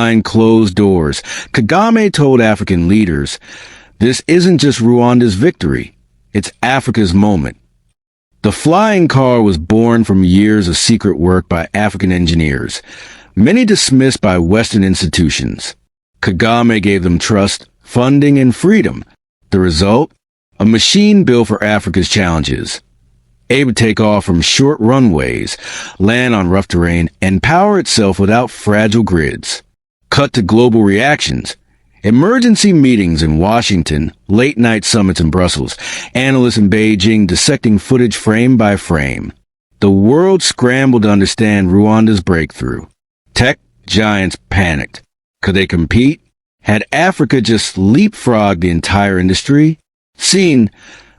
behind closed doors, Kagame told African leaders, "This isn't just Rwanda's victory, it's Africa's moment." The flying car was born from years of secret work by African engineers, many dismissed by Western institutions. Kagame gave them trust, funding, and freedom. The result? A machine built for Africa's challenges, able to take off from short runways, land on rough terrain, and power itself without fragile grids. Cut to global reactions. Emergency meetings in Washington, late-night summits in Brussels, analysts in Beijing dissecting footage frame by frame. The world scrambled to understand Rwanda's breakthrough. Tech giants panicked. Could they compete? Had Africa just leapfrogged the entire industry? Seen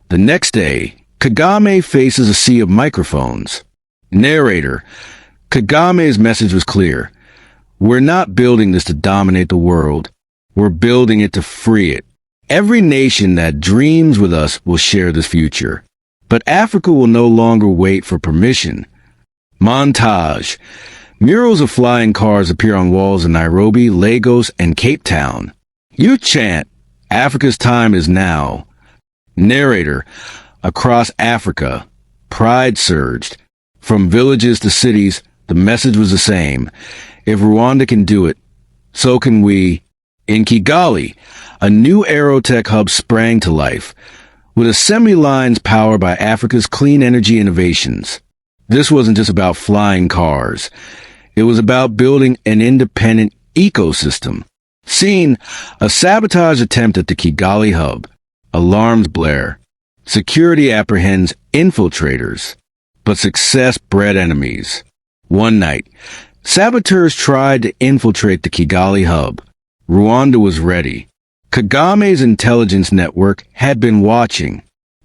the next day, Kagame faces a sea of microphones. Narrator: Kagame's message was clear. We're not building this to dominate the world. We're building it to free it. Every nation that dreams with us will share this future. But Africa will no longer wait for permission. Montage. Murals of flying cars appear on walls in Nairobi, Lagos, and Cape Town. You chant, "Africa's time is now." Narrator: across Africa, pride surged. From villages to cities, the message was the same. If Rwanda can do it, so can we. In Kigali, a new aerotech hub sprang to life, with assembly lines powered by Africa's clean energy innovations. This wasn't just about flying cars. It was about building an independent ecosystem. Seen a sabotage attempt at the Kigali hub. Alarms blare. Security apprehends infiltrators. But success bred enemies. One night, saboteurs tried to infiltrate the Kigali hub. Rwanda was ready. Kagame's intelligence network had been watching.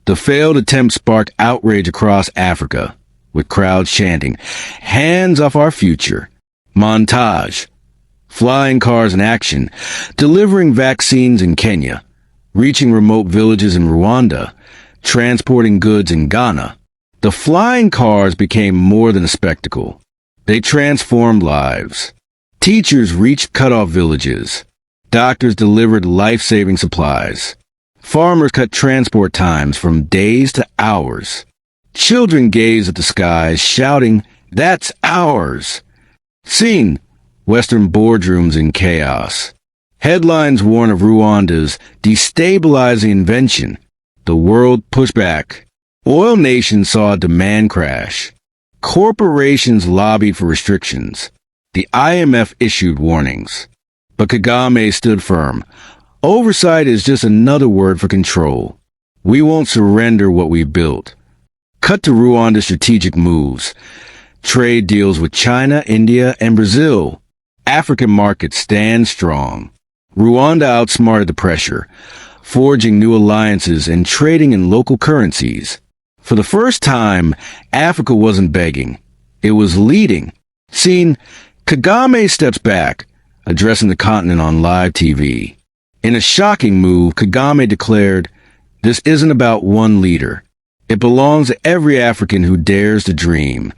The failed attempt sparked outrage across Africa, with crowds chanting, "Hands off our future." Montage. Flying cars in action, delivering vaccines in Kenya, reaching remote villages in Rwanda, transporting goods in Ghana. The flying cars became more than a spectacle. They transformed lives. Teachers reached cut-off villages. Doctors delivered life-saving supplies. Farmers cut transport times from days to hours. Children gazed at the skies, shouting, "That's ours!" Seen Western boardrooms in chaos. Headlines warn of Rwanda's destabilizing invention. The world pushed back. Oil nations saw a demand crash. Corporations lobbied for restrictions. The IMF issued warnings. But Kagame stood firm. Oversight is just another word for control. We won't surrender what we built. Cut to Rwanda's strategic moves. Trade deals with China, India, and Brazil. African markets stand strong. Rwanda outsmarted the pressure, forging new alliances and trading in local currencies. For the first time, Africa wasn't begging. It was leading. Seen, Kagame steps back, addressing the continent on live TV. In a shocking move, Kagame declared, "This isn't about one leader. It belongs to every African who dares to dream."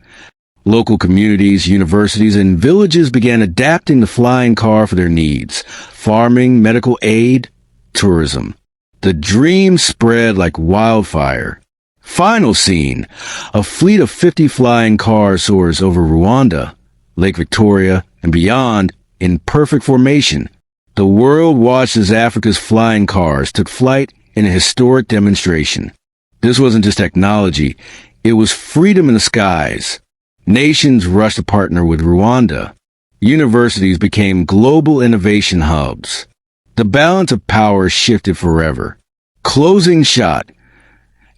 Local communities, universities, and villages began adapting the flying car for their needs. Farming, medical aid, tourism. The dream spread like wildfire. Final scene. A fleet of 50 flying cars soars over Rwanda, Lake Victoria, and beyond in perfect formation. The world watched as Africa's flying cars took flight in a historic demonstration. This wasn't just technology. It was freedom in the skies. Nations rushed to partner with Rwanda. Universities became global innovation hubs. The balance of power shifted forever. Closing shot.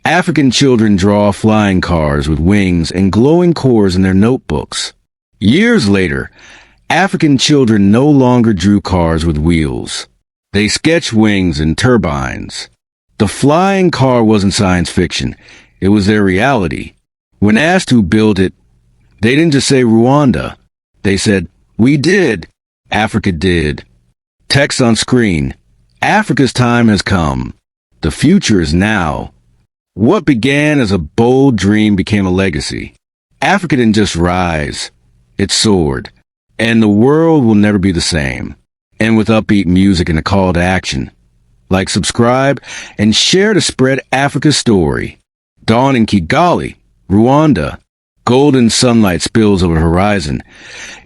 African children draw flying cars with wings and glowing cores in their notebooks. Years later, African children no longer drew cars with wheels. They sketched wings and turbines. The flying car wasn't science fiction. It was their reality. When asked who built it, they didn't just say Rwanda. They said, "We did. Africa did." Text on screen. Africa's time has come. The future is now. What began as a bold dream became a legacy. Africa didn't just rise. It soared. And the world will never be the same. And with upbeat music and a call to action. Like, subscribe, and share to spread Africa's story. Dawn in Kigali, Rwanda. Golden sunlight spills over the horizon,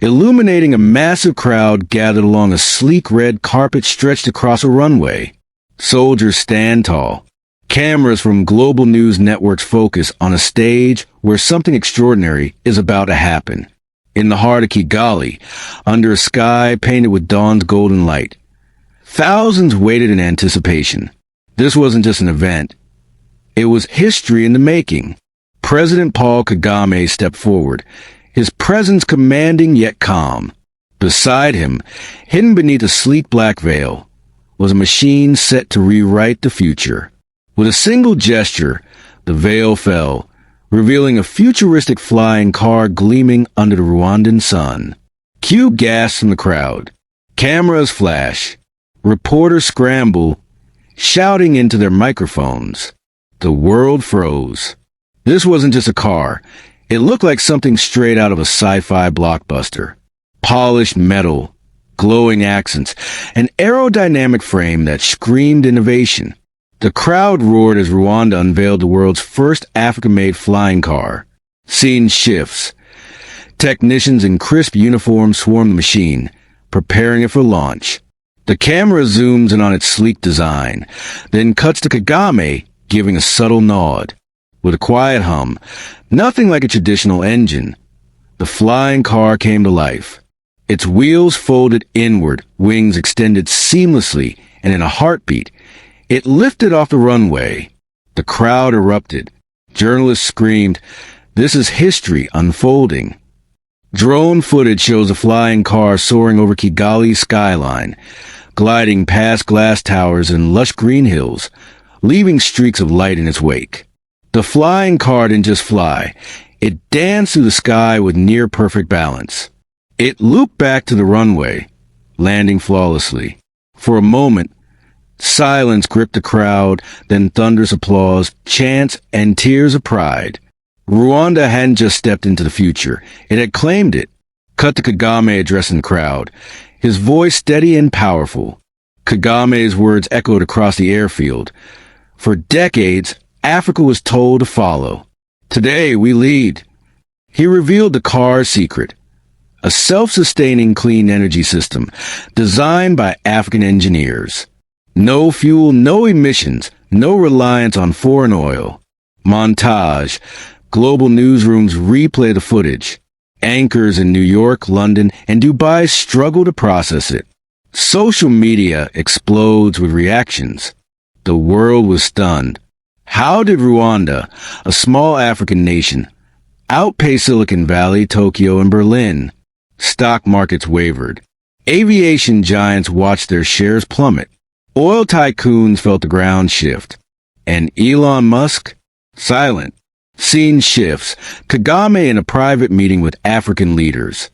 illuminating a massive crowd gathered along a sleek red carpet stretched across a runway. Soldiers stand tall. Cameras from global news networks focus on a stage where something extraordinary is about to happen. In the heart of Kigali, under a sky painted with dawn's golden light, thousands waited in anticipation. This wasn't just an event. It was history in the making. President Paul Kagame stepped forward, his presence commanding yet calm. Beside him, hidden beneath a sleek black veil, was a machine set to rewrite the future. With a single gesture, the veil fell, revealing a futuristic flying car gleaming under the Rwandan sun. Cue gasps from the crowd. Cameras flash. Reporters scramble, shouting into their microphones. The world froze. This wasn't just a car. It looked like something straight out of a sci-fi blockbuster. Polished metal, glowing accents, an aerodynamic frame that screamed innovation. The crowd roared as Rwanda unveiled the world's first African-made flying car. Scene shifts. Technicians in crisp uniforms swarm the machine, preparing it for launch. The camera zooms in on its sleek design, then cuts to Kagame, giving a subtle nod. With a quiet hum, nothing like a traditional engine, the flying car came to life. Its wheels folded inward, wings extended seamlessly, and in a heartbeat, it lifted off the runway. The crowd erupted. Journalists screamed, "This is history unfolding." Drone footage shows a flying car soaring over Kigali's skyline, gliding past glass towers and lush green hills, leaving streaks of light in its wake. The flying car didn't just fly. It danced through the sky with near-perfect balance. It looped back to the runway, landing flawlessly. For a moment, silence gripped the crowd, then thunderous applause, chants, and tears of pride. Rwanda hadn't just stepped into the future. It had claimed it. Cut to Kagame addressing the crowd, his voice steady and powerful. Kagame's words echoed across the airfield. For decades, Africa was told to follow. Today, we lead. He revealed the car's secret. A self-sustaining clean energy system designed by African engineers. No fuel, no emissions, no reliance on foreign oil. Montage. Global newsrooms replay the footage. Anchors in New York, London, and Dubai struggle to process it. Social media explodes with reactions. The world was stunned. How did Rwanda, a small African nation, outpace Silicon Valley, Tokyo, and Berlin? Stock markets wavered. Aviation giants watched their shares plummet. Oil tycoons felt the ground shift. And Elon Musk? Silent. Scene shifts. Kagame in a private meeting with African leaders.